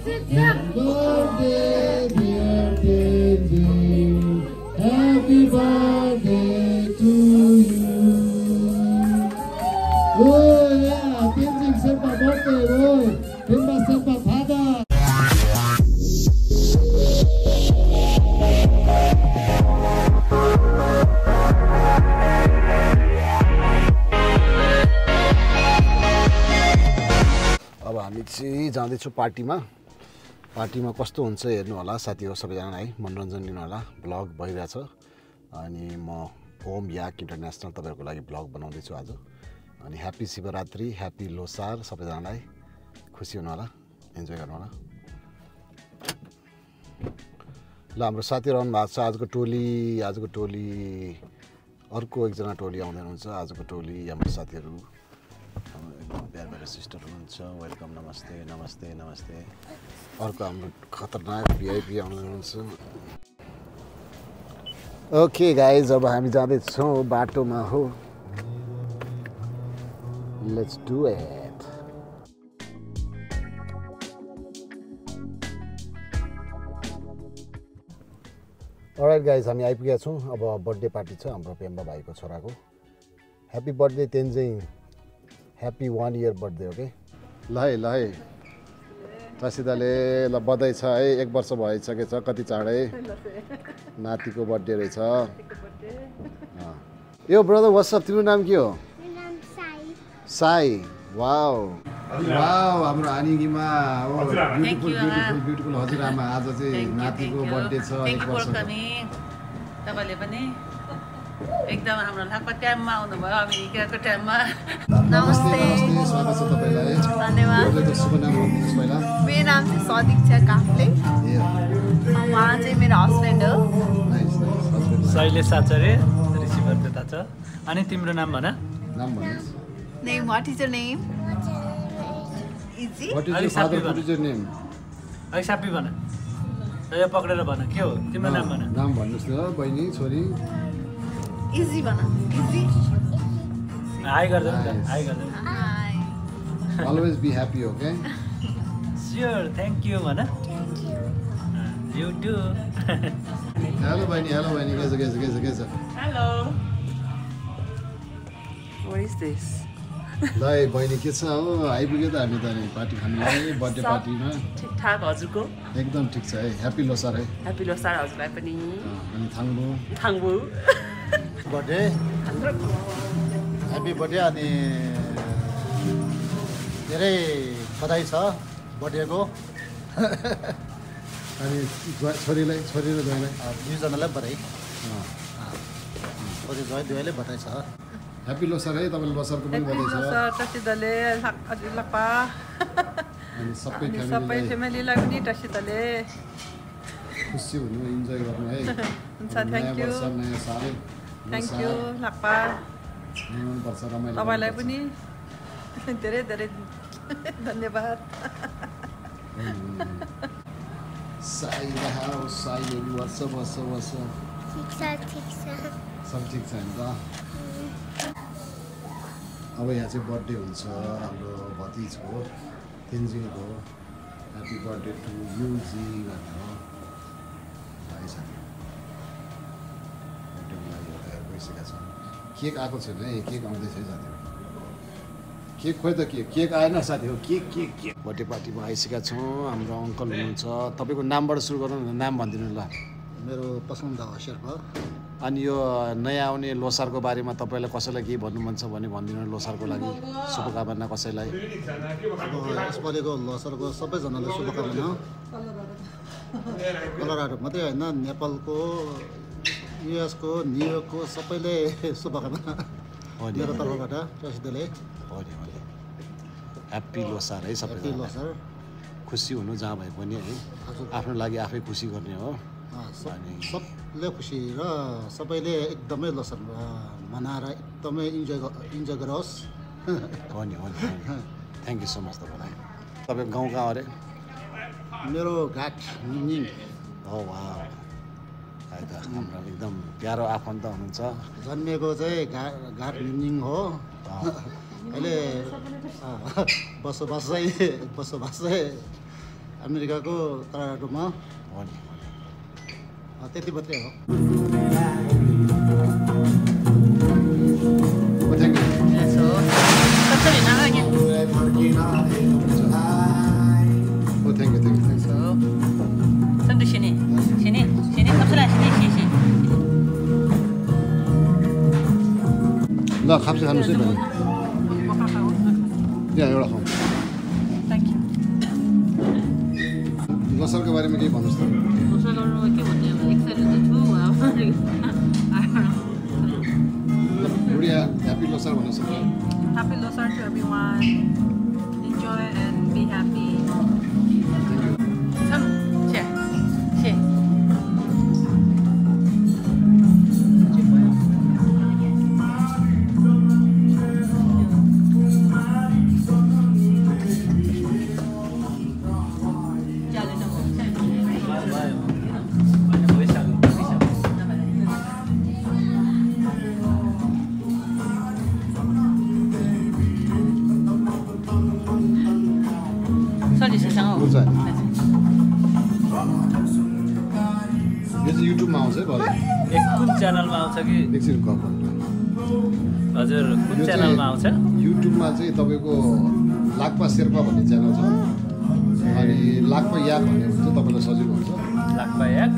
birthday, dear Tenzing. Happy birthday to you. Oh yeah, Tenzing Senpa birthday, boy. Himba Senpa father. अब हामी चाहिँ जाँदैछौँ पार्टीमा कस्तो हुन्छ हेर्नु होला साथीहरु सबैजना है मनोरञ्जन लिनु होला ब्लग भइरहेछ अनि म ओम याक इन्टरनेशनल तपाईहरुको लागि ब्लग बनाउँदैछु आज अनि ह्यापी शिवरात्रि ह्यापी लोसार सबैजनालाई खुसी हुनु होला इन्जोय गर्नु होला ल हाम्रो साथीहरु आउनु भएको छ आजको टोली अर्को एकजना टोली आउँदै हुनुहुन्छ आजको टोली हाम्रो साथीहरु एकदम प्यारा सिस्टर हुनुहुन्छ वेलकम नमस्ते नमस्ते नमस्ते अर्को हाम्रो खतरनाक भिआइपी आउनुहुन्छ ओके गाइज अब हामी जाँदै छौं बाटोमा हो let's do it all right guys हामी आइपुगेका छौं अब बर्थडे पार्टी छ हाम्रो पेम्बा भाइको छोराको happy birthday Tenzing happy 1 year birthday okay ल है चासिदाले ल बधाई छ है 1 वर्ष भइसकेछ कति चाँडै नातिको बर्थडे रहेछ यो ब्रदर व्हाट्सअप तिम्रो नाम के हो मेरो नाम साई वाउ हाम्रो आनिगीमा ब्युटिफुल हजुरआमा आज चाहिँ नातिको बर्थडे छ 1 वर्ष तपाईले पनि एकदम हाम्रो लापा टाइममा आउनु भयो अमेरिकाको टाइममा नमस्ते स्वागत छ तपाईलाई धन्यवाद शुभ नाम भन्नुस् पहिला मेरो नाम चाहिँ सदिक्षा काफ्ले उहाँ चाहिँ मेरो हस्बेन्ड हो शैलेश आचार्य रिसिभर त्यता छ अनि तिम्रो नाम भन नाम भन्नुस् name what is your name is what is your father what is your name है सापी भन यो पक्रेर भन के हो तिम्रो नाम भन नाम भन्नुस् न बहिनी छोरी इजी भन इजी हाई गर्दै हाई गर्दै always be happy okay sure thank you भन यू टु हेलो बहिनी कैसे हेलो व्हाट इज दिस ल बहिनी के छ हो आइपुग्यो त हामी त नि पार्टी खानुलाई बर्थडे पार्टीमा ठीक ठाक हजुरको एकदम ठिक छ है ह्यापी लोसार है ह्यापी लोसार हजुरलाई पनि अनि थाङ्बु बर्थडे ह्यापी बर्थडे अनि धेरै बधाई छ बर्थडेको अनि छोरी र ज्वाइँलाई दुईजनालाई बधाई छोरी ज्वाइँ दुवैले बधाई छ ह्यापी लोसार है तपाईलाई लोसारको पनि बधाई छ टसिदले हजुरलापा अनि सबै फ्यामिलीलाई पनि टसिदले खुसी हुनु इन्जोय गर्नु है हुन्छ थ्यांक यू नयाँ साल थ्यांक यू लापा वर्ष रमाइलो तपाईलाई पनि धेरै धेरै धन्यवाद साई वर्ष ठिक छ सब ठिक छ नि त अब यहाँ चाहिँ बर्थडे हुन्छ हाम्रो भतिजको तेन्जिङको ह्यापी बर्थडे टु युजी भनेर भाइ साथी बर्थडेको लागि तयार भइसकेका छौँ केक आएको छैन है केक आउँदैछ है साथीहरू केक खोइ त केक आएन साथीहरू केक बर्थडे पार्टीमा आइसकेका छौँ हाम्रो अङ्कल हुनुहुन्छ तपाईँको नामबाट सुरु गरौँ न नाम भनिदिनु ल मेरो पसन्द शेर्पा अनि यो नयाँ आउने लोसारको बारेमा तपाईँलाई कसैलाई केही भन्नु मन छ भने भनिदिनु लोसारको लागि शुभकामना कसैलाई यसपालिको लोसारको सबैजनालाई शुभकामना कोलोराडो मात्रै होइन नेपालको युएसको न्युयोर्कको सबैले शुभकामना मेरो तर्फबाट प्रसिद्धले ह्याप्पी लोसार है सबै लोसार खुसी हुनु जहाँ भए पनि है आफ्नो लागि आफै खुसी गर्ने हो सबले खुसी र सबैले एकदमै लोसार मनाएर एकदमै इन्जोय गरोस् हो नि थ्याङ्क यू सो मच तपाईँलाई तपाईँको गाउँ कहाँ अरे मेरो घाट निङ हो वा हाम्रो एकदम प्यारो आफन्त हुनुहुन्छ जन्मेको चाहिँ घाट निङ हो अहिले बसोबास चाहिँ अमेरिकाको कोलोराडोमा हो नि त्यति मात्रै हो thank you Eso. Kasali na nga niya. ओ thank you So. Sando sini. Sini. Kapsala sini. ल खाप्से खानुहोस् है भने यहाँ एउटा खाउँ Thank you. लसरको बारेमा केही भन्नुहोस् त Musa गर्नु के भन्ने अब एक्साइटेड त छु बुढिया ह्याप्पी लोसार भन्न सक्छ Happy Losar to everyone. Enjoy and be happy. Sam. Che. Sorry, seसँग हो. हुन्छ यो चाहिँ युट्युबमा आउँछ है भरे कुन च्यानलमा आउँछ कि एकछिन कल हजुर कुन च्यानलमा आउँछ युट्युबमा चाहिँ तपाईँको लाक्पा शेर्पा भन्ने च्यानल छ अनि लाक्पा याक भन्ने हुन्छ तपाईँलाई सजिलो हुन्छ लाक्पा याक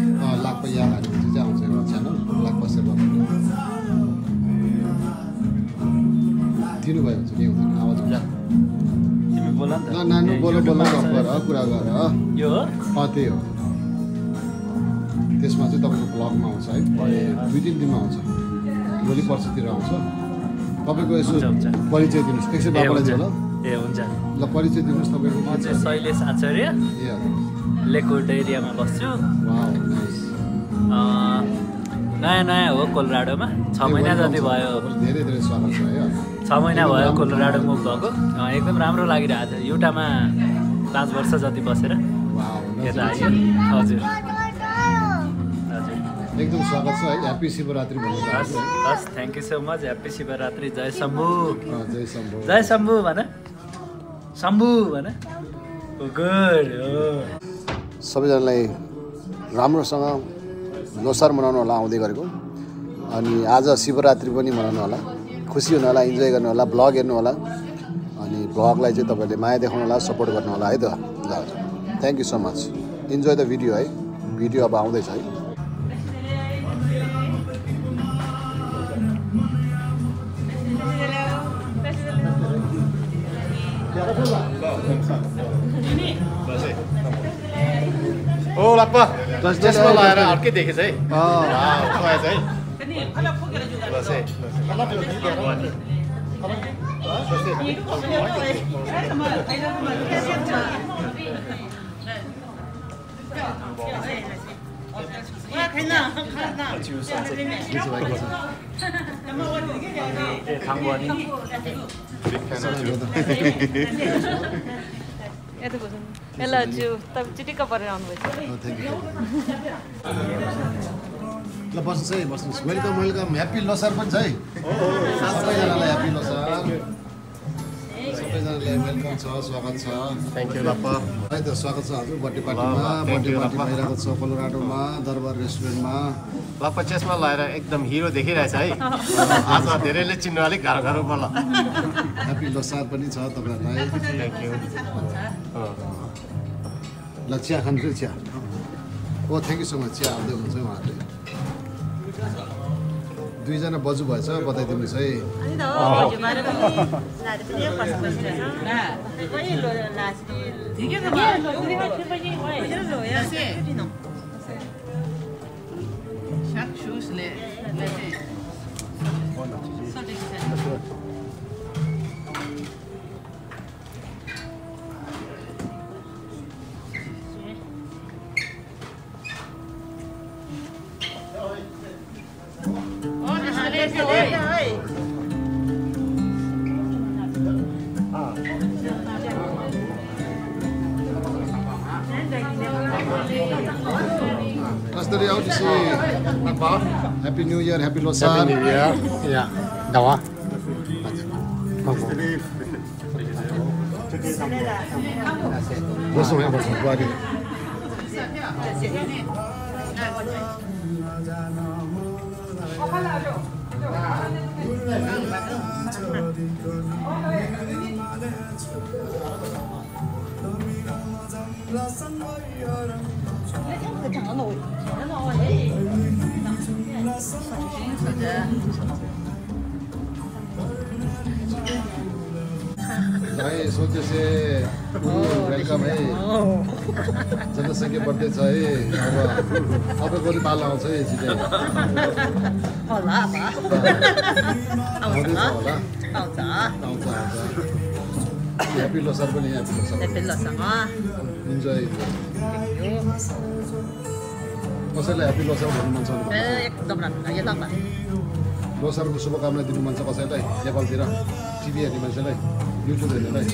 लाक्पा याक हालेपछि चाहिँ आउँछ एउटा च्यानल लाक्पा शेर्पा भन्ने दिनुभयो हुन्छ के हुँदैन आवाज हुन्छ तिमी बोल नि ल नानु बोल गफ गर कुरा गर यो हो त्यही हो त्यसमा चाहिँ तपाईँको ब्लगमा आउँछ है 2-3 दिनमा आउँछ भोलि पर्सितिर आउँछ तपाईँको यसो हुन्छ। परिचय दिनुहोस् एकछिन बाबालाई चाहिँ ल ए हुन्छ ल परिचय दिनुहोस् तपाईँको म चाहिँ शैलेश आचार्य ए लेकवुड एरियामा बस्छु वाउ नाइस नयाँ हो कोलोराडोमा 6 महिना जति भयो धेरै धेरै स्वागत छ है 6 महिना भयो कोलोराडो मुभ भएको एकदम राम्रो लागिरहेको छ युटामा 5 वर्ष जति बसेर वाउ यता आयो हजुर एकदम स्वागत छ है ह्याप्पी शिवरात्रि भन्नु हस् चाहन्छु हस् thank you so much happy Shivaratri जय शम्भु जय शम्भो जय शम्भु भन शम्भु भन गुड हो सबैजनालाई राम्रोसँग लोसार मनाउनु होला आउँदै गरेको अनि आज शिवरात्रि पनि मनाउनु होला खुसी हुनु होला इन्जोय गर्नु होला ब्लग हेर्नु होला अनि ब्लगलाई चाहिँ तपाईँले माया देखाउनु होला सपोर्ट गर्नु होला है त ल thank you so much enjoy the video है भिडियो अब आउँदैछ है ओ लाप्पा चस्मा लगाएर अर्कै देखेछ है खुवाएछ है यसलाई जिउ तपाईँ चिटिक्क परेर आउनुभएछ ल बस्नुहोस् है बस्नुहोस् वेलकम वेलकम ह्याप्पी लोसार पनि छ है सबैजनालाई ह्याप्पी लोसार सबैजनालाई वेलकम छ स्वागत छ थ्याङ्क यू लाप्पा है त स्वागत छ हजुर बर्थडे पार्टीमा बर्थडे पार्टी भइरहेको छ कोलोराडोमा दरबार रेस्टुरेन्टमा लाप्पा चस्मा लगाएर एकदम हिरो देखिरहेछ है आज धेरैले चिन्नु अलिक गाह्रो गाह्रो पर्ला ह्याप्पी लोसार पनि छ तपाईँहरूलाई थ्याङ्क यू ल चिया खानु फेरि चिया ओ थ्याङ्क यू सो मच चिया आउँदै हुनुहुन्छ उहाँहरूले दुईजना बजु भएछ बताइदिनुहोस् है ठिकै छ साक्सुसले कसरी आउँदैछ happy new year happy Losar Happy New Year. Yeah. Dawa. Bosong ya, bosong. Buat ini. भाइ सोचेसे वेलकम है जनसङ्ख्या बढ्दैछ है अब तपाईँको पनि पालो आउँछ है छिटै होला आउँदैछ होला आउँछ ह्याप्पी लोसार पनि ह्याप्पी लोसार इन्जोय कसैलाई ह्याप्पी लोसार भन्नु मन छ एकदम राम्रो लोसारको शुभकामना दिनु मन छ कसैलाई नेपालतिर टिभी हेर्ने मान्छेलाई युट्युब हेर्नेलाई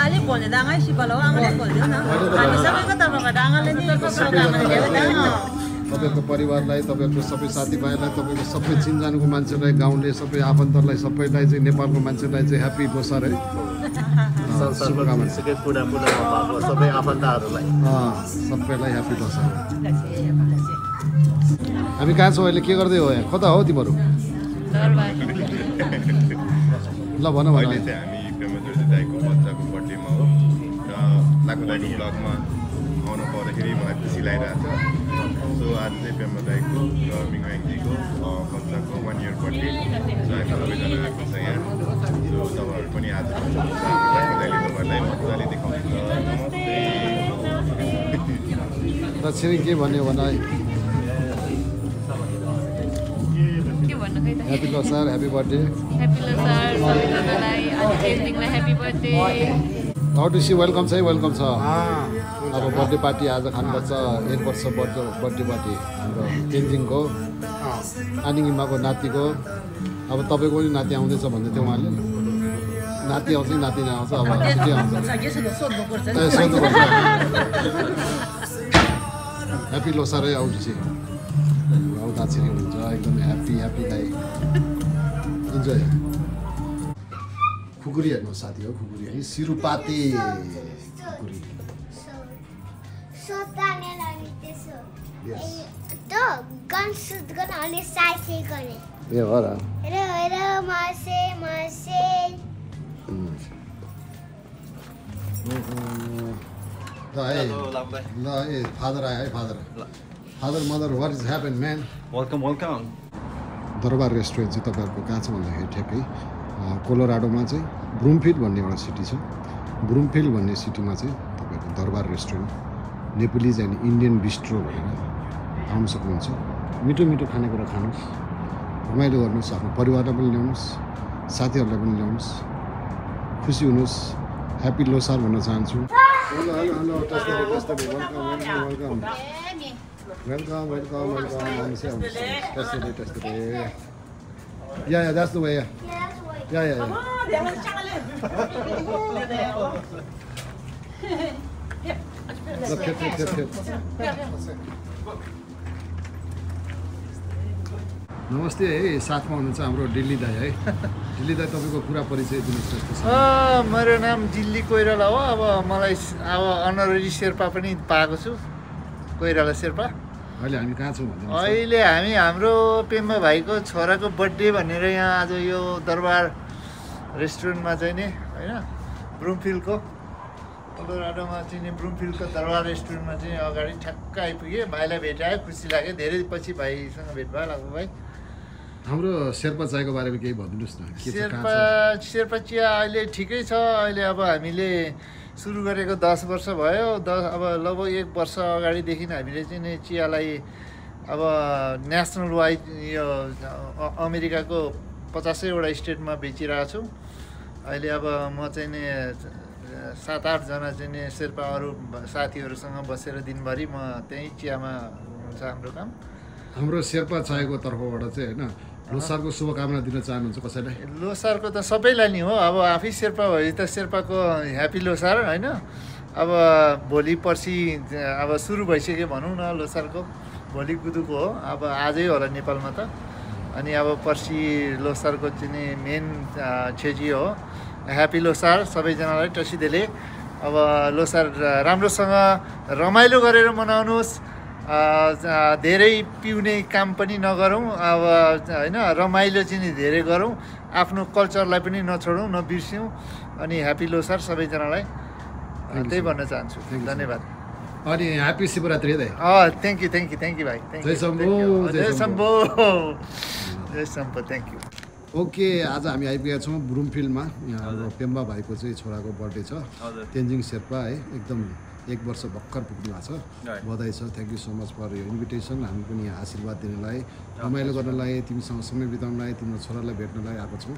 अलिक भने दाङै सिपालो आमाले भनिदियो न हामी सबैको तर्फबाट आमाले दिएको शुभकामना दिएको तपाईँको परिवारलाई तपाईँको सबै साथीभाइलाई तपाईँको सबै चिनजानको मान्छेलाई गाउँले सबै आफन्तहरूलाई सबैलाई चाहिँ नेपालको मान्छेलाई चाहिँ ह्याप्पी लोसार है शुभकामना सबै आफन्तहरूलाई सबैलाई ह्याप्पी लोसार हामी कहाँ छौँ अहिले के गर्दै हो यहाँ कता हो तिमीहरू ल भन भन अहिले चाहिँ हामी प्रेमज्योति दाइको बच्चाको बर्थडेमा हो र लाखो दाइको ब्लगमा आउनु पाउँदाखेरि मलाई खुसी लागिरहेको छ सो आज चाहिँ प्रेम दाइको र मिङो एङ्जीको बच्चाको 1 इयर बर्थडे सो हामी सबैजना आएको छ यहाँ सो तपाईँहरू पनि आज लाखो दाइले तपाईँहरूलाई मजाले देखाउनुहुन्छ नमस्ते दक्षिणी के भन्यो भन happy Losar happy birthday how to see welcome छ अब बर्थडे पार्टी आज खानुपर्छ 1 वर्ष बर्थडे पार्टी हाम्रो तेन्जिङको आनिङिमाको नातिको अब तपाईँको पनि नाति आउँदैछ भन्दै थियो उहाँले नाति आउँछ कि नाति नआउँछ अब के आउँछ सोध्नुपर्छ ह्याप्पी लोसारै आउँछ दाछिरी हुन्छ एकदम ह्याप्पी गाई इन्जोय खुकुरी हेर्नु साथी हो खुकुरी है सिरुपाते खुकुरी ए हो र ल ए फादर आयो है father mother what is happen man welcome Darbar restaurant चाहिँ तपाईँहरूको कहाँ छ भन्दाखेरि ठ्याक्कै कोलोराडोमा चाहिँ ब्रुमफिल्ड भन्ने एउटा सिटी छ ब्रुमफिल्ड भन्ने सिटीमा चाहिँ तपाईँहरूको दरबार restaurant Nepalese and Indian bistro भनेर आउनु सक्नुहुन्छ मिठो खानेकुरा खानुहोस् रमाइलो गर्नुहोस् आफ्नो परिवारलाई पनि ल्याउनुहोस् साथीहरूलाई पनि ल्याउनुहोस् खुसी हुनुहोस् ह्याप्पी लोसार भन्न चाहन्छु hello welcome Yeah, that's the way. Yeah. Look, hip. नमस्ते है साथमा हुनुहुन्छ हाम्रो दिल्ली दाई है दिल्ली दाई तपाईँको पुरा परिचय दिनुहोस् न मेरो नाम दिल्ली कोइराला हो अब मलाई अब अनररी शेर्पा पनि पाएको छु कोइराला शेर्पा अहिले हामी कहाँ छौँ भन्दा अहिले हामी हाम्रो पेम्बा भाइको छोराको बर्थडे भनेर यहाँ आज यो दरबार रेस्टुरेन्टमा चाहिँ नि होइन ब्रुमफिल्डको कोलोराडोमा चाहिँ नि ब्रुमफिल्डको दरबार रेस्टुरेन्टमा चाहिँ अगाडि ठ्याक्क आइपुगेँ भाइलाई भेटायो खुसी लाग्यो धेरै पछि भाइसँग भेट भयो लाग्नु भाइ हाम्रो शेर्पा चायको बारेमा केही भनिदिनुहोस् न शेर्पा चिया अहिले ठिकै छ अहिले अब हामीले सुरु गरेको 10 वर्ष भयो अब लगभग 1 वर्ष अगाडिदेखि हामीले चाहिँ नि चियालाई अब नेसनल वाइड यो अमेरिकाको 50वटा स्टेटमा बेचिरहेको छु अहिले अब म चाहिँ नि 7-8 जना चाहिँ नि शेर्पा अरू साथीहरूसँग बसेर दिनभरि म त्यही चियामा हुन्छ हाम्रो काम हाम्रो शेर्पा चायको तर्फबाट चाहिँ होइन लोसारको शुभकामना दिन चाहनुहुन्छ कसैलाई लोसारको त सबैलाई नि हो अब आफै शेर्पा भए त शेर्पाको ह्याप्पी लोसार होइन अब भोलि पर्सि अब सुरु भइसक्यो भनौँ न लोसारको भोलि कुदुको हो अब आजै होला नेपालमा त अनि अब पर्सि लोसारको चाहिँ नि मेन छेजी हो ह्याप्पी लोसार सबैजनालाई टसिदेले अब लोसार राम्रोसँग रमाइलो गरेर मनाउनुहोस् धेरै पिउने काम पनि नगरौँ अब होइन रमाइलो चाहिँ नि धेरै गरौँ आफ्नो कल्चरलाई पनि नछोडौँ नबिर्स्यौँ अनि ह्याप्पी लोसार सबैजनालाई त्यही भन्न चाहन्छु धन्यवाद अनि ह्याप्पी शिवरात्रि है थ्याङ्क यू भाइ जय शम्भो थ्याङ्क यू ओके आज हामी आइपुगेका छौँ ब्रुमफिल्डमा यहाँ हाम्रो पेम्बा भाइको चाहिँ छोराको बर्थडे छ तेन्जिङ शेर्पा है एकदम 1 वर्ष भर्खर पुग्नु भएको छ बधाई छ thank you so much for यो इन्भिटेसन हामी पनि यहाँ आशीर्वाद दिनलाई रमाइलो गर्नलाई तिमीसँग समय बिताउनलाई तिम्रो छोरालाई भेट्नलाई आएको छौँ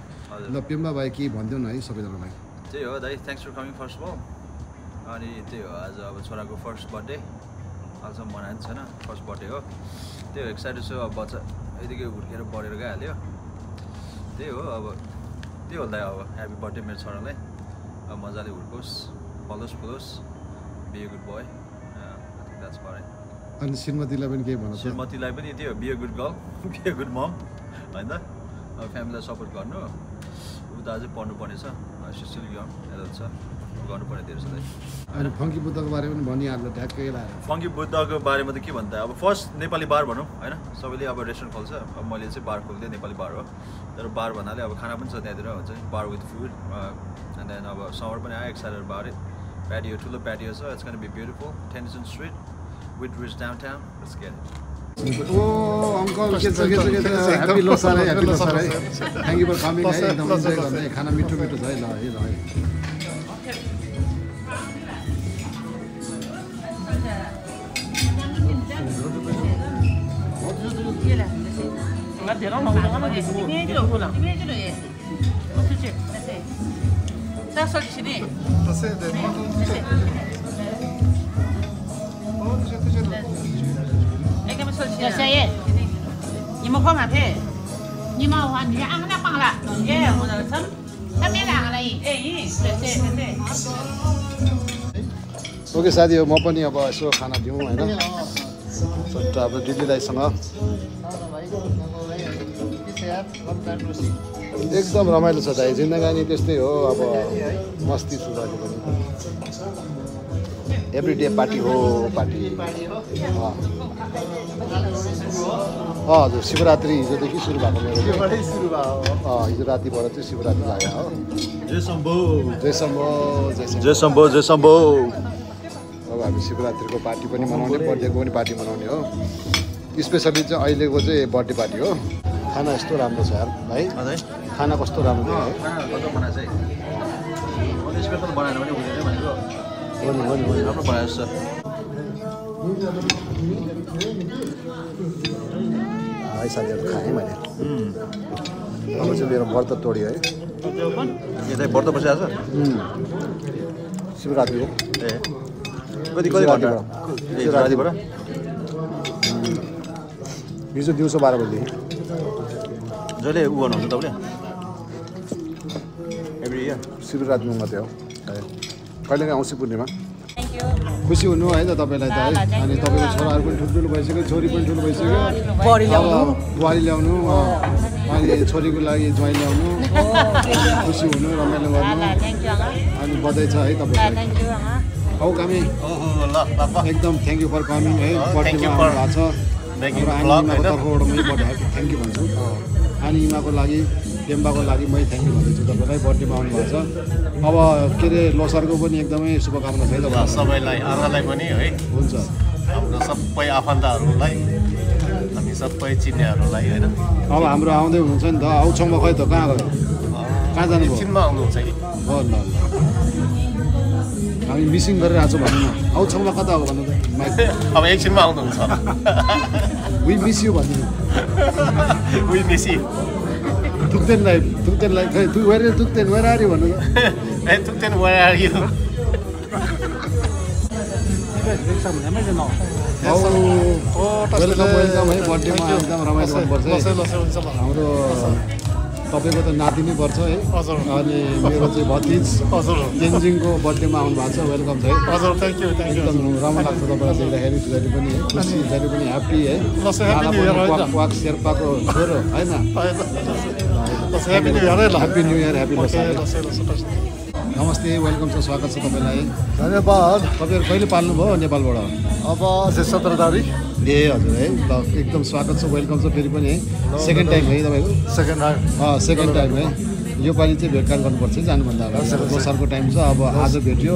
ल पेम्बा भाइ के भनिदेऊ न है सबैजनालाई त्यही हो दाइ thanks for coming first of all अनि त्यही हो आज अब छोराको फर्स्ट बर्थडे अझसम्म मनाएको छैन फर्स्ट बर्थडे हो त्यही हो एक्साइटेड छु अब बच्चा यतिकै हुर्केर बढेर गइहाल्यो त्यही हो अब त्यही हो दाइ अब ह्याप्पी बर्थडे मेरो छोरालाई अब मजाले हुर्कोस् फलोस् फुलोस् be a good boy that's for अनि श्रीमतीलाई पनि केही भन्नु श्रीमतीलाई पनि त्यही हो be a good girl be a good mom होइन अब फ्यामिलीलाई सपोर्ट गर्नु ऊ त अझै पढ्नुपर्ने छ स्टिल यङ एडल्ट छ गर्नुपर्ने धेरै छ दाइ अनि फङ्की बुद्धको बारेमा पनि भनिहाल्नु ट्याक्कै लाएर फङ्की बुद्धको बारेमा त के भन्दा अब फर्स्ट नेपाली बार भनौँ होइन सबैले अब रेस्टुरेन्ट खोल्छ अब मैले चाहिँ बार खोलिदिएँ नेपाली बार हो तर बार भन्नाले अब खाना पनि छ त्यहाँतिर हुन्छ bar with food and then अब समर पनि आयो एक्साइटेड अबाउट इट प्याटियो ठुलो प्याटियो छ इट्स गोना बी ब्युटिफुल टेन्सन street with rich downtown let's get it ओ अङ्कल के छ ह्याप्पी लोसार है थ्याङ्क यू फर कमिङ है एकदम इन्जोय गर्ने खाना मिठो मिठो छ है ल है ओके साथी हो म पनि अब यसो खाना दिउँ होइन अब दिदी दाइसँग एकदम रमाइलो छ दाइ जिन्दगानी त्यस्तै हो अब मस्ती छु दाजु पनि एभ्री डे पार्टी हो पार्टी हजुर शिवरात्रि हिजोदेखि सुरु भएको मेरो हिजो रातिबाट चाहिँ शिवरात्रि लाग्यो हो जय शम्भो जय शम्भो जय शम्भो जय शम्भो अब हामी शिवरात्रिको पार्टी पनि मनाउने बर्थडेको पनि पार्टी मनाउने हो स्पेसली चाहिँ अहिलेको चाहिँ बर्थडे पार्टी हो खाना यस्तो राम्रो छ यार भाइ खाना कस्तो राम्रो हो स्पेसल बनाएर पनि हुँदैन भनेको राम्रो बनाएको छ है साथीहरू खाएँ मैले अब चाहिँ मेरो व्रत तोड्यो है यतै व्रत बसिरहेको छ शिवरात्रि हो ए कति घन्टा रातिबाट हिजो दिउँसो 12 बजीदेखि जहिले उ गर्नुहुन्छ तपाईँले एभ्री इयर शिवरात्रिमा मात्रै हो कहिलेकाहीँ आउँछु पूर्णिमा खुसी हुनु है त तपाईँलाई त है अनि तपाईँको छोराहरू पनि ठुल्ठुलो भइसक्यो छोरी पनि ठुलो भइसक्यो बुहारी ल्याउनु अनि छोरीको लागि ज्वाइँ ल्याउनु खुसी हुनु रमाइलो गर्नु अनि बधाई छ है तपाईँलाई औ कामी एकदम थ्याङ्क यू फर कमिङ है बर्थडेमा आउनु भएको छ हाम्रो आनीमाको तर्फबाट मै बर्थडे थ्याङ्क यू भन्छु अनि इमाको लागि पेम्बाको लागि मै थ्याङ्क यू भन्दैछु तपाईँलाई बर्थडेमा आउनु भएको छ अब के अरे लोसारको पनि एकदमै शुभकामना छ है तपाईँ सबैलाई आमालाई पनि है हुन्छ हाम्रो सबै आफन्तहरूलाई हामी सबै चिन्नेहरूलाई होइन अब हाम्रो आउँदै हुनुहुन्छ नि त आउँछौँमा खै त कहाँ गयो कहाँ जानु एकछिनमा आउनुहुन्छ कि हो ल हामी मिसिङ गरेर आएको छौँ भन्नु न आउँछौँमा कता हो भन्नु त अब एकछिनमा आउनुहुन्छ वी मिस यु भन्नु वी मिस यु तुक्तेनलाई खै तु वेयर तुक्तेन वेयर आर यु भन्नु त ए तुक्तेन वेयर आर यु वेलकम है बर्थडेमा एकदम रमाइलो गर्नुपर्छ है हाम्रो तपाईँको त नातिनै पर्छ है अनि मेरो चाहिँ भतिज तेन्जिङको बर्थडेमा आउनु भएको छ वेलकम छ है एकदम राम्रो लाग्छ तपाईँलाई देख्दाखेरि जहिले पनि है खुसी जहिले पनि ह्याप्पी है वाक शेर्पाको छोरो होइन ह्यापी न्यू इयर है ल happy new year happy Losar नमस्ते वेलकम छ स्वागत छ तपाईँलाई धन्यवाद तपाईँहरू कहिले पाल्नुभयो नेपालबाट अब 17 तारिक ए हजुर है ल एकदम स्वागत छ वेलकम छ फेरि पनि है सेकेन्ड टाइम है तपाईँको सेकेन्ड टाइम है योपालि चाहिँ भेटघाट गर्नुपर्छ जानुभन्दा अगाडि लोसारको टाइम छ अब आज भेट्यो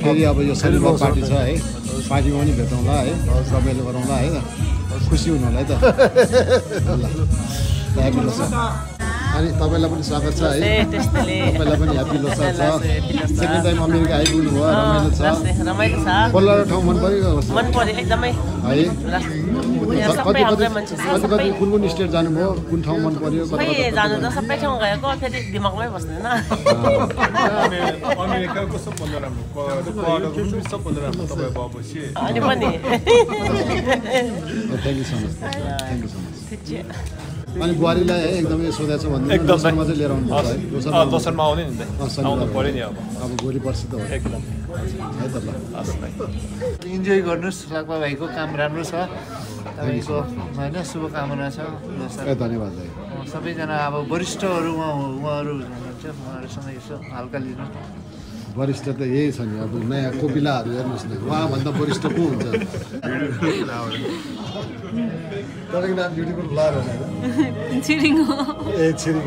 फेरि अब यो शनिबार पार्टी छ है पार्टीमा पनि भेटौँला है सबैले गरौँला है खुसी हुनु होला है त ल ह्याप्पी लोसार अनि तपाईँलाई पनि स्वागत छ है तपाईँलाई पनि ह्याप्पी लोसार छ सेकेन्ड टाइम अमेरिका आइपुग्नु भयो रमाइलो छ पल्लो ठाउँ मन पऱ्यो एकदमै है कति कुन कुन स्टेट जानुभयो कुन ठाउँ मन पऱ्यो जानु त सबै ठाउँ गएको फेरि दिमागमै बस्दैन अमेरिकाको सबभन्दा राम्रो सबभन्दा राम्रो तपाईँ भएपछि अनि पनि थ्याङ्क यू सो मच अनि बुहारीलाई है एकदमै सोधेको छ भन्दै दोस्रोमा चाहिँ लिएर आउनु पर्छ है दोस्रोमा आउने नि आउनु पऱ्यो नि अब भोलि पर्सि त हो एकदम है त ल इन्जोय गर्नुहोस् लाक्पा भाइको काम राम्रो छ तपाईँको होइन शुभकामना छ धन्यवाद भाइ सबैजना अब वरिष्ठहरू उहाँहरू हुनुहुन्छ उहाँहरूसँग यसो हल्का लिनु वरिष्ठ त यही छ नि अब नयाँ कोपिलाहरू हेर्नुहोस् न उहाँभन्दा वरिष्ठ को हुन्छ तपाईँको नाम ब्युटिफुल फ्लावर हो छिरिङ हो ए छिरिङ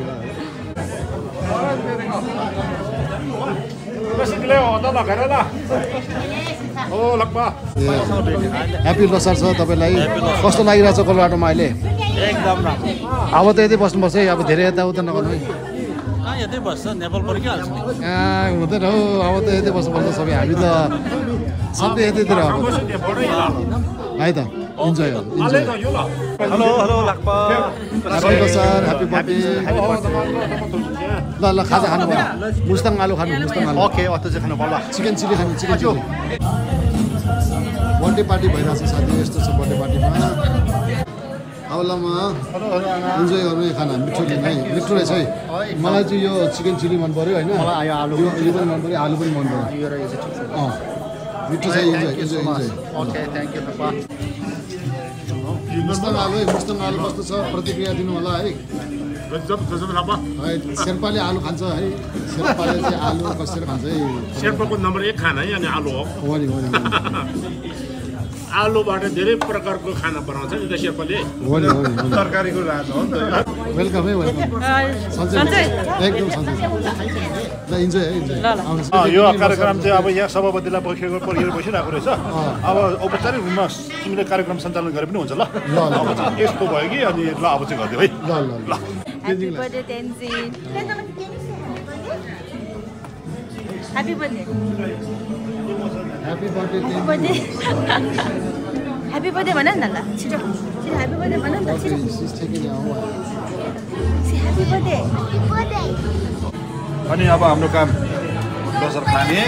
ह्याप्पी लोसार छ तपाईँलाई कस्तो लागिरहेको छ कोलोराडोमा अहिले एकदम राम्रो अब त यतै बस्नुपर्छ है अब धेरै यताउता नगर्नु है यतै बस्छ नेपाल फर्किहाल्छ नि हुँदैन हौ अब त यतै बस्नुपर्छ सबै हामी त सबै यतैतिर अब है त इन्जोय हो hello hello Lakpa happy Losar happy birthday ल ल खाजा खानु भयो मुस्ताङ आलु खानु मुस्ताङ आलु ओके अत चाहिँ खानु पर्ला चिकन चिल्ली खानु चिकन चिल्ली बर्थडे पार्टी भइरहेको छ साथी यस्तो छ बर्थडे पार्टीमा आउलामा इन्जोय गर्नु है खाना मिठो है मिठो रहेछ है मलाई चाहिँ यो चिकन चिल्ली मन पऱ्यो होइन यो पनि मन पऱ्यो आलु पनि मन पऱ्यो मिठो छ enjoy enjoy enjoy okay thank you Lakpa Mustang आलु कस्तो छ प्रतिक्रिया दिनु होला है शेर्पाले आलु खान्छ है शेर्पाले चाहिँ आलु कसरी खान्छ है शेर्पाको नम्बर 1 खाना है अनि आलु हो नि आलुबाट धेरै प्रकारको खाना बनाउँछ नि त शेर्पाले तरकारीको राजा हो नि त वेलकम है वेलकम सन्चै एकदम सन्चै ल इन्जोय है इन्जोय यो कार्यक्रम चाहिँ अब यहाँ सभापतिलाई पर्खेर बसिरहेको रहेछ अब औपचारिक रूपमा तिमीले कार्यक्रम सञ्चालन गरे पनि हुन्छ ल अब चाहिँ यस्तो भयो कि अनि ल अब चाहिँ गरिदियो है ल Happy birthday, Tenzin. Happy birthday. Happy birthday. Happy birthday. Happy birthday भन न ल छिटो छिटो happy birthday भन न छिटो happy birthday. अनि अब हाम्रो काम लोसार खाने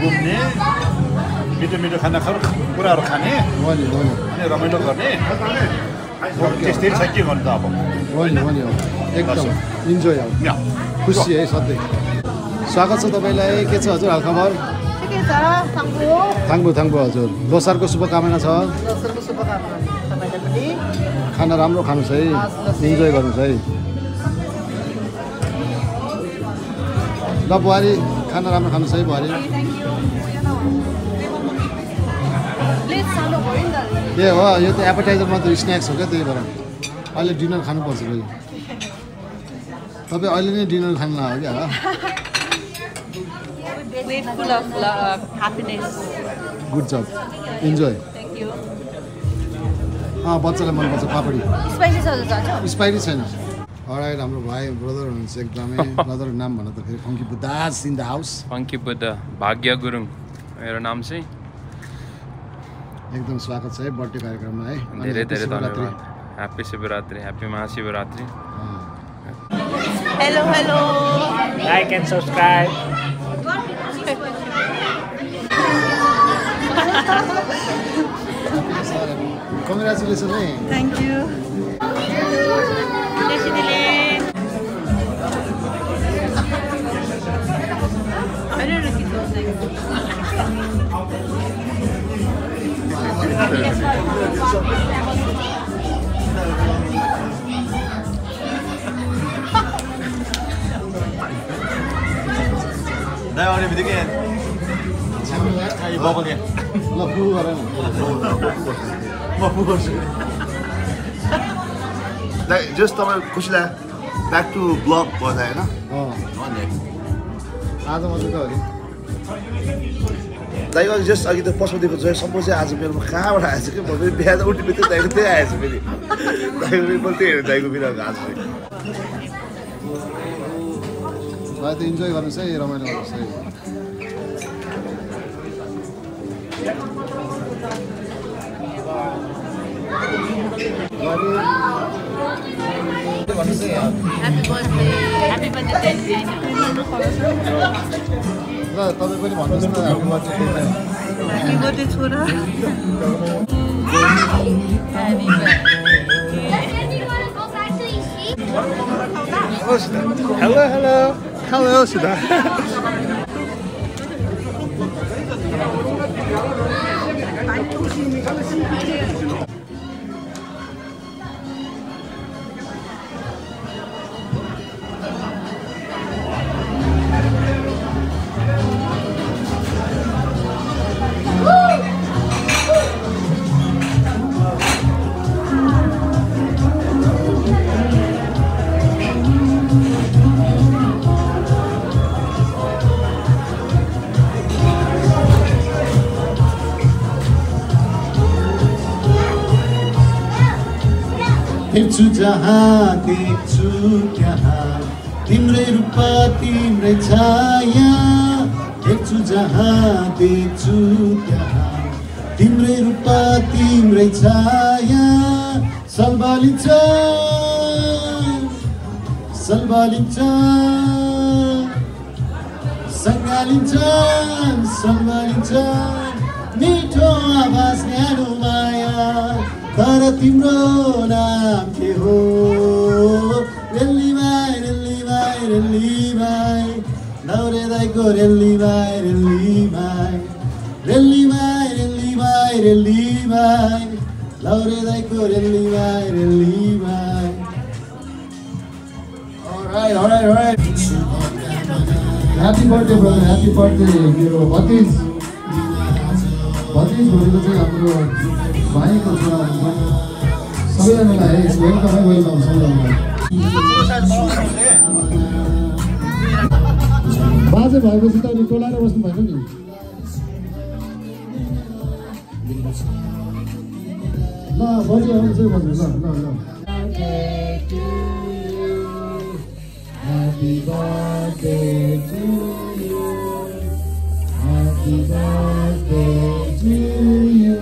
घुम्ने मिठो मिठो कुराहरू खाने अनि रमाइलो गर्ने त्यस्तै छ के गर्नु त अब हो नि एकदम इन्जोय हो खुसी है सधैँ स्वागत छ तपाईँलाई के छ हजुर हालखबर थाङ्बु हजुर लोसारको शुभकामना छ खाना राम्रो खानुहोस् है इन्जोय गर्नुहोस् है ल बुहारी खाना राम्रो खानुहोस् है बुहारी ए हो यो त एपटाइजर मात्र स्न्याक्स हो क्या त्यही भएर अहिले डिनर खानुपर्छ फेरि तपाईँ अहिले नै डिनर खानु लाग्यो क्या Full of happiness. गुड जब इन्जोय बच्चालाई मनपर्छ पापडी स्पाइसी छैन अराइट हाम्रो भाइ ब्रदर हुनुहुन्छ एकदमै ब्रदरको नाम भन त फेरि funky Buddhas in the house funky Buddha Bhagya Gurung मेरो नाम चाहिँ एकदम स्वागत छ है बर्थडे कार्यक्रममा है धेरै धेरै धन्यवाद happy Shivaratri happy Mahashivratri hello hello like and subscribe Congratulations, hey. Thank you. दाइ आउने बित्तिकै बबल यहाँ ल फु गरेन म फु गर्छु दाइ जस्ट तपाईँ खुसी लाग्यो ब्याक टु ब्लग भन्दा होइन आज मात्रै त हो नि दाइको जस्ट अघि त पशुपतिको जयसम्म चाहिँ आज मेरोमा कहाँबाट आएछ कि म फेरि बिहा त उठ्ने बित्तिकै दाइको त्यही आएछ फेरि दाइको पनि त्यही हेरेँ दाइको बिनाको आज फेरि भाइ त इन्जोय गर्नुहोस् है रमाइलो गर्नुहोस् है ल तपाईँ पनि भन्नुहोस् न ह्यापी बर्थडे छोरा Hello, Sudha. हेर्छु जहाँ देख्छु त्यहाँ तिम्रै रूप तिम्रै छाया हेर्छु जहाँ देख्छु त्यहाँ तिम्रै रूप तिम्रै छाया सल्बालिन्छ सल्बालिन्छ सङ्गालिन्छ सल्बालिन्छ मिठो आवाज न्यानो माया तर तिम्रो नाम के हो रेली भाइ रेली भाइ रेली भाइ नौरे दाइको रेली भाइ रेली भाइ रेली भाइ रेली भाइ रेली भाइ नौरे दाइको रेली भाइ रेली भाइ alright happy birthday brother happy birthday मेरो भतिज भनेको चाहिँ हाम्रो भाइको छोरा सबैजनालाई वेलकम सबैजनालाई बाजे भएपछि त अनि टोलाएर बस्नु भएन नि ल बजी आउनु चाहिँ बज्नु ल Happy birthday to you Happy birthday to you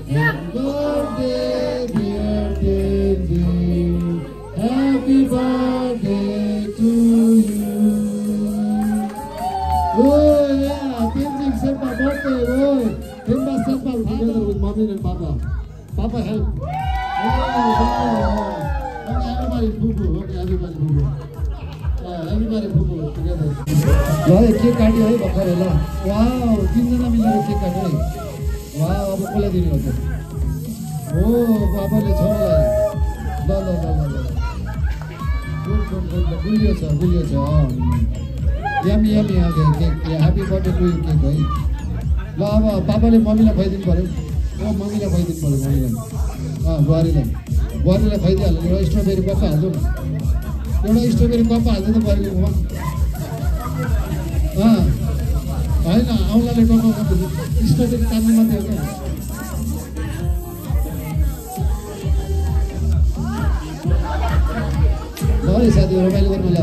Happy birthday dear Devi Happy birthday to you Oh yeah, Tenzing said my birthday, oh Timba said my together with mommy and papa Papa help Okay, everybody boo-boo, okay, everybody boo-boo Everybody boo-boo together ल cake काट्यो है भर्खर ल wow तीनजना मिलेर cake काट्यो है wow अब कसलाई दिने हो त ओ बाबाले छोरालाई ल ल ल ल गुड गुलियो छ yummy yummy cake happy birthday to you cake है ल अब बाबाले मम्मीलाई खुवाइदिनु पर्यो ओ मम्मीलाई खुवाइदिनु पर्यो मम्मीलाई बुहारीलाई खुवाइदिइहाल्नु एउटा स्ट्रबेरी कप हाल्नु एउटा स्ट्रबेरी कप हाल्नु त बुहारीकोमा होइन औँलाले टकाउनु स्ट्रबेरी काट्नु मात्रै हो क्या ल है साथीहरू रमाइलो गर्नु ल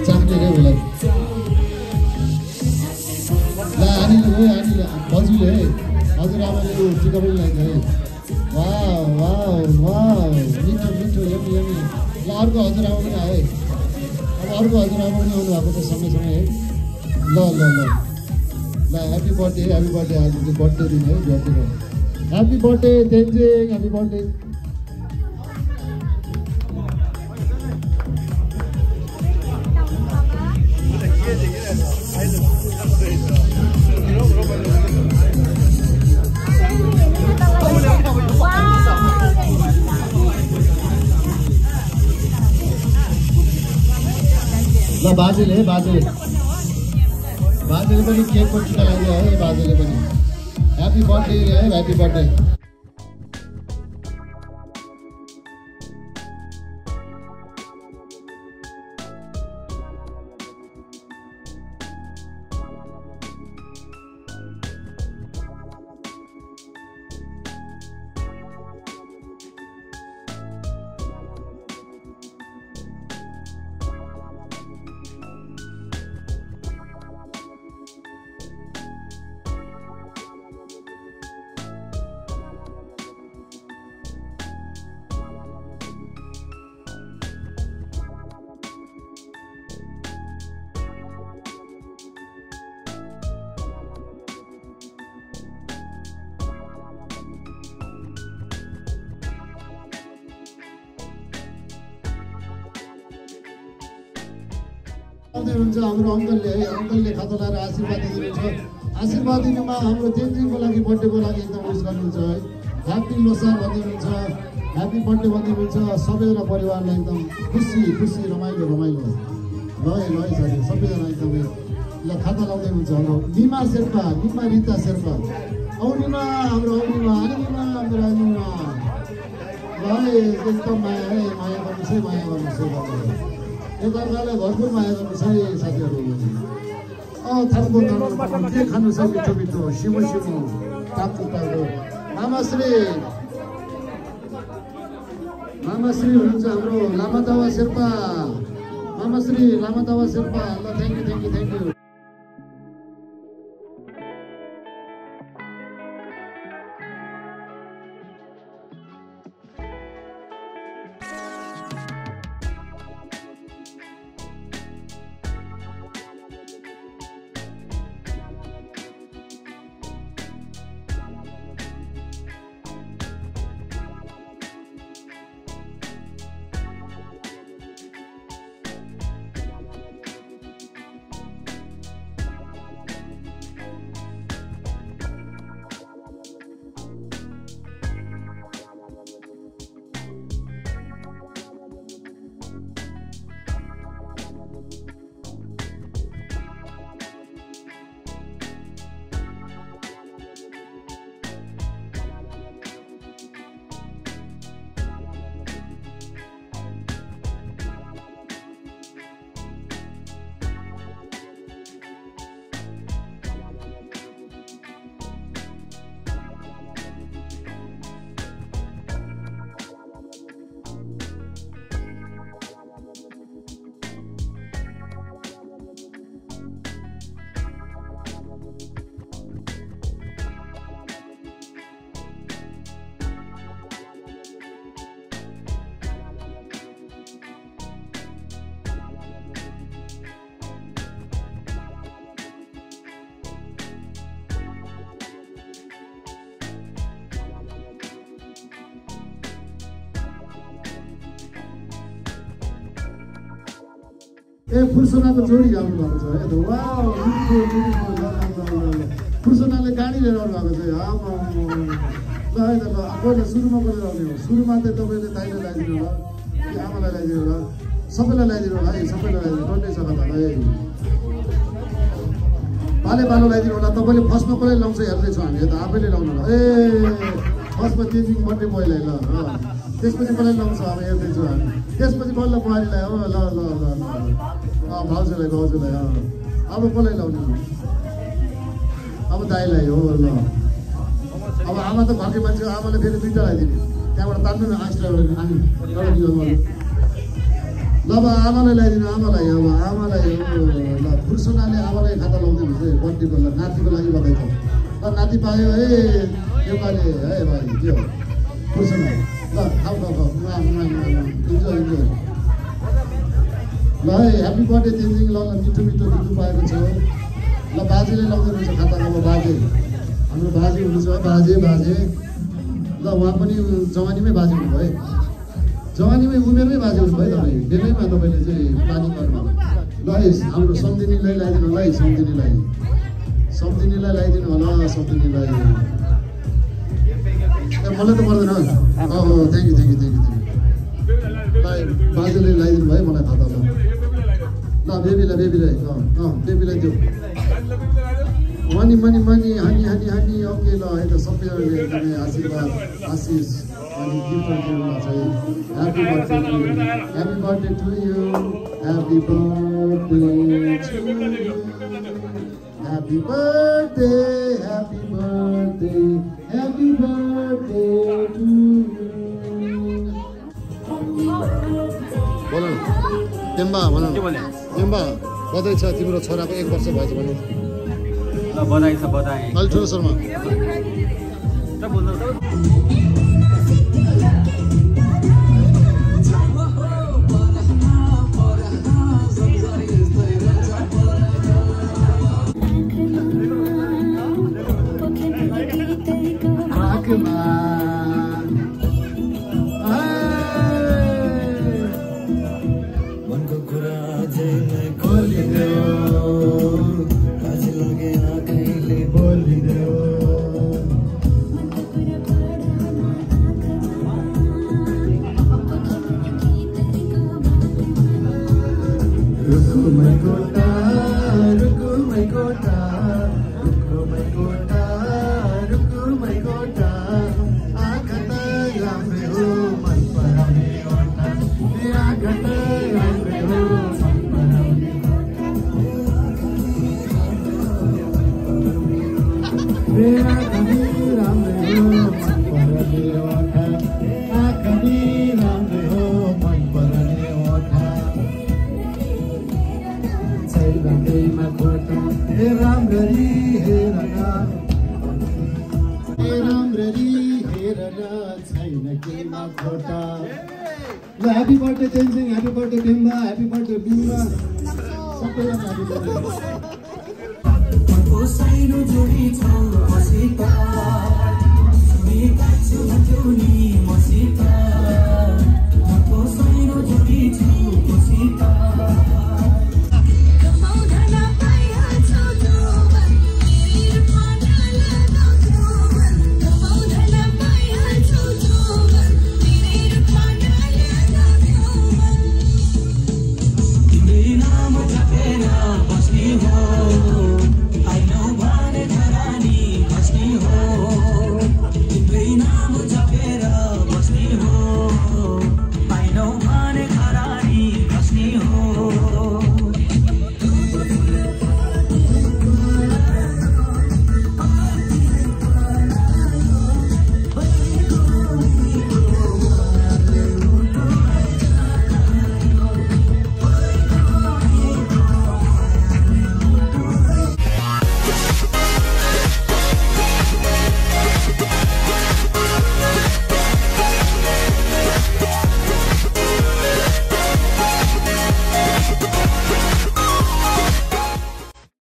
चाख्ने रे उसलाई ल हानिले हजुरले है हजुरआमाले टिका पनि लगाइन्छ है वाउ वाउ वाउ मिठो मिठो यमी यमी ल अर्को हजुरआमा पनि आयो है अब अर्को हजुरआमा पनि आउनु भएको छ सँगैसँगै है ल ल ल ल ह्याप्पी बर्थडे आज बर्थडे दिन है बर्थडेको happy birthday Tenzing happy birthday ल बाजेले पनि केकको टिका लगाइदियो है बाजेले पनि ह्याप्पी बर्थडे है ह्याप्पी बर्थडे हुन्छ हाम्रो अङ्कलले खाता लाएर आशीर्वाद दिनुहुन्छ आशीर्वाद दिनुमा हाम्रो तेन्जिङको लागि बर्थडेको लागि एकदम विश गर्नुहुन्छ है ह्याप्पी लोसार भनिदिनुहुन्छ ह्याप्पी बर्थडे भनिदिनुहुन्छ सबैजना परिवारलाई एकदम खुसी रमाइलो ल साथी सबैजना एकदमै ल खाता लाउँदै हुनुहुन्छ हाम्रो निमा रिता शेर्पा औनिमा हाम्रो औनिमा ल एकदम माया गर्नुहोस् है एकअर्कालाई भरपुर माया गर्नुहोस् है साथीहरू थालको के खानु छ मिठो सिमो तातो मामाश्री हुनुहुन्छ हाम्रो लामादावा शेर्पा मामाश्री लामादावा शेर्पा ल थ्याङ्क यू फुर्सोनाको जोडी आउनु भएको छ है वाउ फुर्सोनाले गाडी लिएर आउनु भएको छ है ल पहिला सुरुमा गरेर आउने हो सुरुमा चाहिँ तपाईँले दाइले लगाइदिनु होला कि आमालाई लगाइदिनु होला सबैलाई लगाइदिनु होला है सबैलाई लगाइदिनु डन्नै छ कता है पालो लगाइदिनु होला तपाईँले फर्स्टमा कसले लाउँछ हेर्दैछौँ हामी त आफैले लाउनु होला फर्स्टमा तेन्जिङ बर्थडे बोयलाई ल त्यसपछि कसलाई लाउँछ अब हेर्दैछौँ हामी त्यसपछि बल्ल बुहारीलाई हो ल भाउजूलाई अब कसलाई लाउने अब दाइलाई हो ल अब आमा त घरकै मान्छे आमाले फेरि दुईवटा लगाइदिने त्यहाँबाट तान्नु न एक्स्ट्रा ल अब आमालाई लगाइदिनु आमालाई ल फुर्सोनाले आमालाई खाता लाउँदैन है बर्थडेको ल नातिको लागि बधाई छ ल नाति पायो है नेपाली है भाइ के हो फुर्सोना ल खाऊ इन्जोय ल है ह्याप्पी बर्थडे तेन्जिङ ल मिठो दिनु पाएको छ ल बाजेले लाउँदै हुन्छ खाता अब बाजे हाम्रो बाजे हुनुहुन्छ बाजे ल उहाँ पनि जवानीमै बाजे हुनुभयो जवानीमै उमेरमै बाजे हुनुभयो तपाईँ बेलैमा तपाईँले चाहिँ प्लानिङ गर्नुभयो ल है हाम्रो सम्धिनीलाई लगाइदिनु होला है सम्धिनीलाई लगाइदिनु होला सम्धिनीलाई मलाई त पर्दैन थ्याङ्क यू ल बाजेले लगाइदिनु भयो मलाई खाता ल ल बेबीलाई बेबीलाई दिऊ मनी ओके ल है त सबैजनाले एकदमै आशीर्वाद आशिष अनि गिफ्टहरू दिनुभएको छ happy birthday to you happy birthday to you happy birthday to you बोल टेम्बा भन टेम्बा बधाई छ तिम्रो छोराको 1 वर्ष भएछ भन्नु ल बधाई छ बधाई अलि ठुलो स्वरमा Happy birthday Tenzing, happy birthday Bimba, happy birthday Bimba. सबैजना happy birthday.